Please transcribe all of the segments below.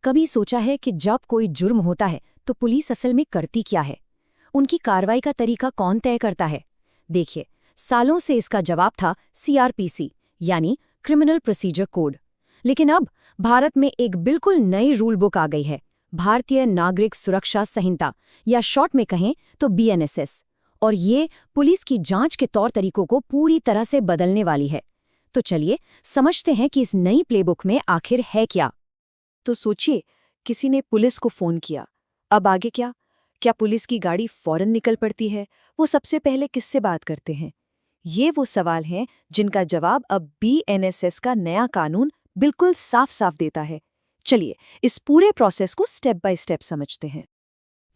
कभी सोचा है कि जब कोई जुर्म होता है तो पुलिस असल में करती क्या है? उनकी कार्रवाई का तरीका कौन तय करता है? देखिए, सालों से इसका जवाब था सीआरपीसी, यानी क्रिमिनल प्रोसीजर कोड। लेकिन अब भारत में एक बिल्कुल नई रूल बुक आ गई है, भारतीय नागरिक सुरक्षा संहिता, या शॉर्ट में कहें तो बीएनएसएस। और ये पुलिस की जांच के तौर तरीकों को पूरी तरह से बदलने वाली है। तो चलिए समझते हैं कि इस नई प्लेबुक में आखिर है क्या। तो सोचिए, किसी ने पुलिस को फोन किया। अब आगे क्या? क्या पुलिस की गाड़ी फौरन निकल पड़ती है? वो सबसे पहले किससे बात करते हैं? ये वो सवाल हैं जिनका जवाब अब बीएनएसएस का नया कानून बिल्कुल साफ साफ देता है। चलिए इस पूरे प्रोसेस को स्टेप बाय स्टेप समझते हैं।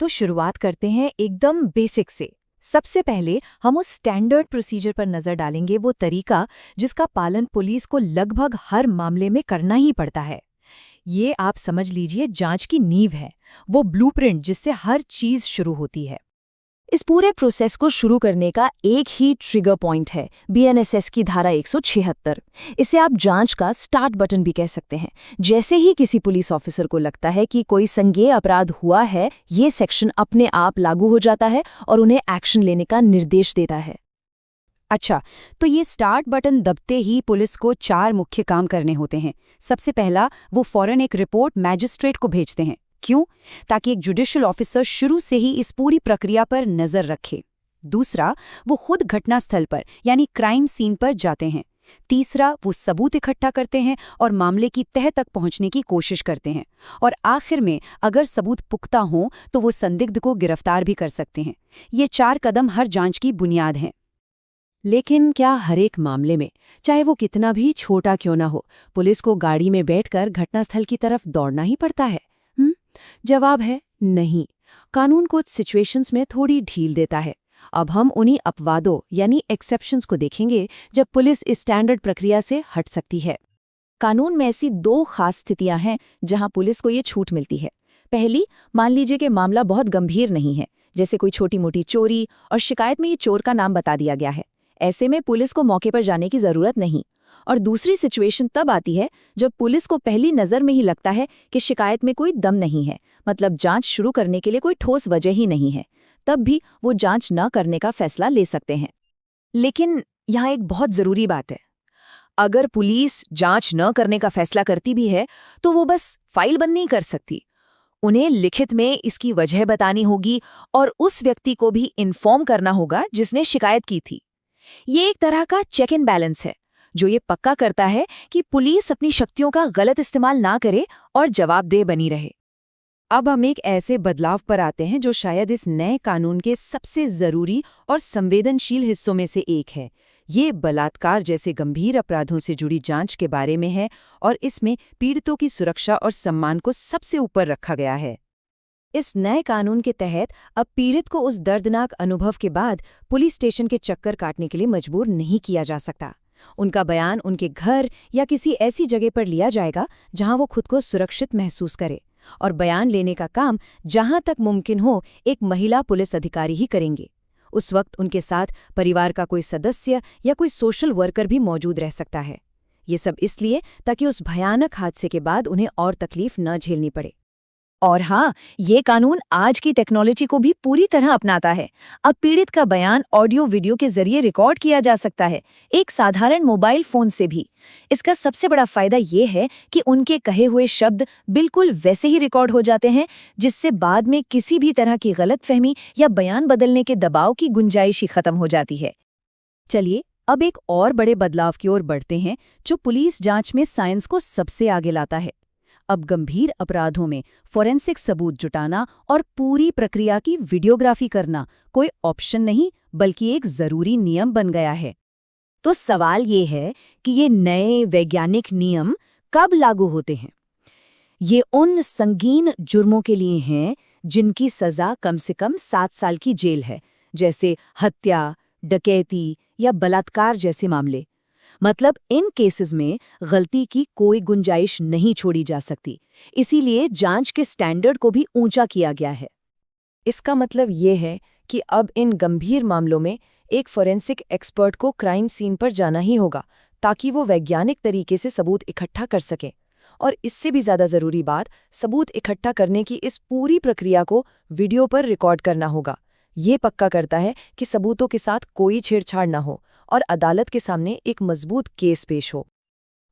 तो शुरुआत करते हैं एकदम बेसिक से। सबसे पहले हम उस स्टैंडर्ड प्रोसीजर पर नजर डालेंगे, वो तरीका जिसका पालन पुलिस को लगभग हर मामले में करना ही पड़ता है। ये आप समझ लीजिए जांच की नींव है, वो ब्लूप्रिंट जिससे हर चीज शुरू होती है। इस पूरे प्रोसेस को शुरू करने का एक ही ट्रिगर पॉइंट है, बीएनएसएस की धारा 176। इसे आप जांच का स्टार्ट बटन भी कह सकते हैं। जैसे ही किसी पुलिस ऑफिसर को लगता है कि कोई संज्ञेय अपराध हुआ है, ये सेक्शन अपने आप लागू हो जाता है और उन्हें एक्शन लेने का निर्देश देता है। अच्छा, तो ये स्टार्ट बटन दबते ही पुलिस को 4 मुख्य काम करने होते हैं। सबसे पहला, वो फौरन एक रिपोर्ट मैजिस्ट्रेट को भेजते हैं। क्यों? ताकि एक जुडिशियल ऑफिसर शुरू से ही इस पूरी प्रक्रिया पर नजर रखे। दूसरा, वो खुद घटनास्थल पर यानी क्राइम सीन पर जाते हैं। तीसरा, वो सबूत इकट्ठा करते हैं और मामले की तह तक पहुंचने की कोशिश करते हैं। और आखिर में अगर सबूत पुख्ता हों तो वो संदिग्ध को गिरफ्तार भी कर सकते हैं। ये 4 कदम हर जांच की बुनियाद हैं। लेकिन क्या हर एक मामले में, चाहे वो कितना भी छोटा क्यों ना हो, पुलिस को गाड़ी में बैठकर घटनास्थल की तरफ दौड़ना ही पड़ता है? जवाब है नहीं। कानून कुछ सिचुएशंस में थोड़ी ढील देता है। अब हम उन्हीं अपवादों यानी एक्सेप्शंस को देखेंगे जब पुलिस इस स्टैंडर्ड प्रक्रिया से हट सकती है। कानून में ऐसी 2 खास स्थितियां हैं जहां पुलिस को ये छूट मिलती है। पहली, मान लीजिए कि मामला बहुत गंभीर नहीं है, जैसे कोई छोटी मोटी चोरी और शिकायत में ये चोर का नाम बता दिया गया है। ऐसे में पुलिस को मौके पर जाने की जरूरत नहीं। और दूसरी सिचुएशन तब आती है जब पुलिस को पहली नज़र में ही लगता है कि शिकायत में कोई दम नहीं है, मतलब जांच शुरू करने के लिए कोई ठोस वजह ही नहीं है। तब भी वो जांच न करने का फैसला ले सकते हैं। लेकिन यहाँ एक बहुत जरूरी बात है। अगर पुलिस जांच न करने का फैसला करती भी है तो वो बस फाइल बंद नहीं कर सकती। उन्हें लिखित में इसकी वजह बतानी होगी और उस व्यक्ति को भी इन्फॉर्म करना होगा जिसने शिकायत की थी। ये एक तरह का चेक एंड बैलेंस है जो ये पक्का करता है कि पुलिस अपनी शक्तियों का गलत इस्तेमाल ना करे और जवाबदेह बनी रहे। अब हम एक ऐसे बदलाव पर आते हैं जो शायद इस नए कानून के सबसे जरूरी और संवेदनशील हिस्सों में से एक है। ये बलात्कार जैसे गंभीर अपराधों से जुड़ी जांच के बारे में है और इसमें पीड़ितों की सुरक्षा और सम्मान को सबसे ऊपर रखा गया है। इस नए कानून के तहत अब पीड़ित को उस दर्दनाक अनुभव के बाद पुलिस स्टेशन के चक्कर काटने के लिए मजबूर नहीं किया जा सकता। उनका बयान उनके घर या किसी ऐसी जगह पर लिया जाएगा जहां वो खुद को सुरक्षित महसूस करे, और बयान लेने का काम जहां तक मुमकिन हो एक महिला पुलिस अधिकारी ही करेंगे। उस वक्त उनके साथ परिवार का कोई सदस्य या कोई सोशल वर्कर भी मौजूद रह सकता है। ये सब इसलिए ताकि उस भयानक हादसे के बाद उन्हें और तकलीफ न झेलनी पड़े। और हाँ, ये कानून आज की टेक्नोलॉजी को भी पूरी तरह अपनाता है। अब पीड़ित का बयान ऑडियो वीडियो के जरिए रिकॉर्ड किया जा सकता है, एक साधारण मोबाइल फोन से भी। इसका सबसे बड़ा फायदा ये है कि उनके कहे हुए शब्द बिल्कुल वैसे ही रिकॉर्ड हो जाते हैं, जिससे बाद में किसी भी तरह की गलतफहमी या बयान बदलने के दबाव की गुंजाइश ही खत्म हो जाती है। चलिए अब एक और बड़े बदलाव की ओर बढ़ते हैं जो पुलिस जांच में साइंस को सबसे आगे लाता है। अब गंभीर अपराधों में फोरेंसिक सबूत जुटाना और पूरी प्रक्रिया की वीडियोग्राफी करना कोई ऑप्शन नहीं बल्कि एक जरूरी नियम बन गया है। तो सवाल ये है कि ये नए वैज्ञानिक नियम कब लागू होते हैं? ये उन संगीन जुर्मों के लिए हैं जिनकी सजा कम से कम 7 साल की जेल है, जैसे हत्या, डकैती या बलात्कार जैसे मामले। मतलब इन केसेस में गलती की कोई गुंजाइश नहीं छोड़ी जा सकती। इसीलिए जांच के स्टैंडर्ड को भी ऊंचा किया गया है। इसका मतलब ये है कि अब इन गंभीर मामलों में एक फोरेंसिक एक्सपर्ट को क्राइम सीन पर जाना ही होगा ताकि वो वैज्ञानिक तरीके से सबूत इकट्ठा कर सके। और इससे भी ज्यादा जरूरी बात, सबूत इकट्ठा करने की इस पूरी प्रक्रिया को वीडियो पर रिकॉर्ड करना होगा। ये पक्का करता है कि सबूतों के साथ कोई छेड़छाड़ न हो और अदालत के सामने एक मजबूत केस पेश हो।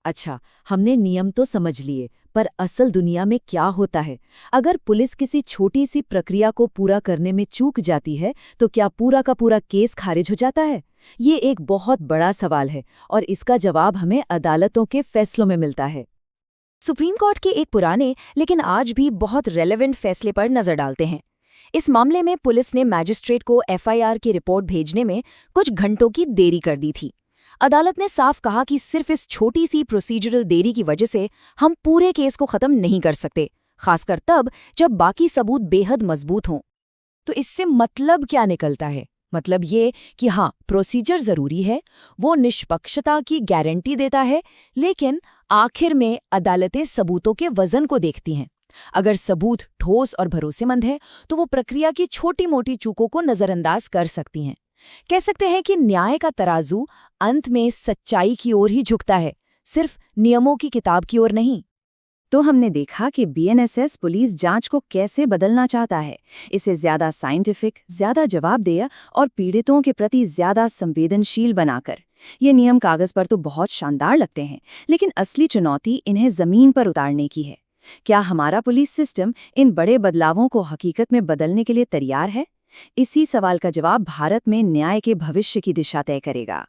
अच्छा, हमने नियम तो समझ लिए, पर असल दुनिया में क्या होता है? अगर पुलिस किसी छोटी सी प्रक्रिया को पूरा करने में चूक जाती है, तो क्या पूरा का पूरा केस खारिज हो जाता है? ये एक बहुत बड़ा सवाल है और इसका जवाब हमें अदालतों के फैसलों में मिलता है। सुप्रीम कोर्ट के एक पुराने लेकिन आज भी बहुत रेलेवेंट फैसले पर नजर डालते हैं। इस मामले में पुलिस ने मैजिस्ट्रेट को एफआईआर की रिपोर्ट भेजने में कुछ घंटों की देरी कर दी थी। अदालत ने साफ कहा कि सिर्फ इस छोटी सी प्रोसीजरल देरी की वजह से हम पूरे केस को खत्म नहीं कर सकते, खासकर तब जब बाकी सबूत बेहद मजबूत हों। तो इससे मतलब क्या निकलता है? मतलब ये कि हाँ, प्रोसीजर जरूरी है, वो निष्पक्षता की गारंटी देता है, लेकिन आखिर में अदालतें सबूतों के वजन को देखती हैं। अगर सबूत ठोस और भरोसेमंद है, तो वो प्रक्रिया की छोटी-मोटी चूकों को नजरअंदाज कर सकती हैं। कह सकते हैं कि न्याय का तराजू अंत में सच्चाई की ओर ही झुकता है, सिर्फ नियमों की किताब की ओर नहीं। तो हमने देखा कि बीएनएसएस पुलिस जांच को कैसे बदलना चाहता है, इसे ज्यादा साइंटिफिक, ज्यादा जवाबदेह और पीड़ितों के प्रति ज्यादा संवेदनशील बनाकर। ये नियम कागज पर तो बहुत शानदार लगते हैं, लेकिन असली चुनौती इन्हें जमीन पर उतारने की है। क्या हमारा पुलिस सिस्टम इन बड़े बदलावों को हकीकत में बदलने के लिए तैयार है? इसी सवाल का जवाब भारत में न्याय के भविष्य की दिशा तय करेगा।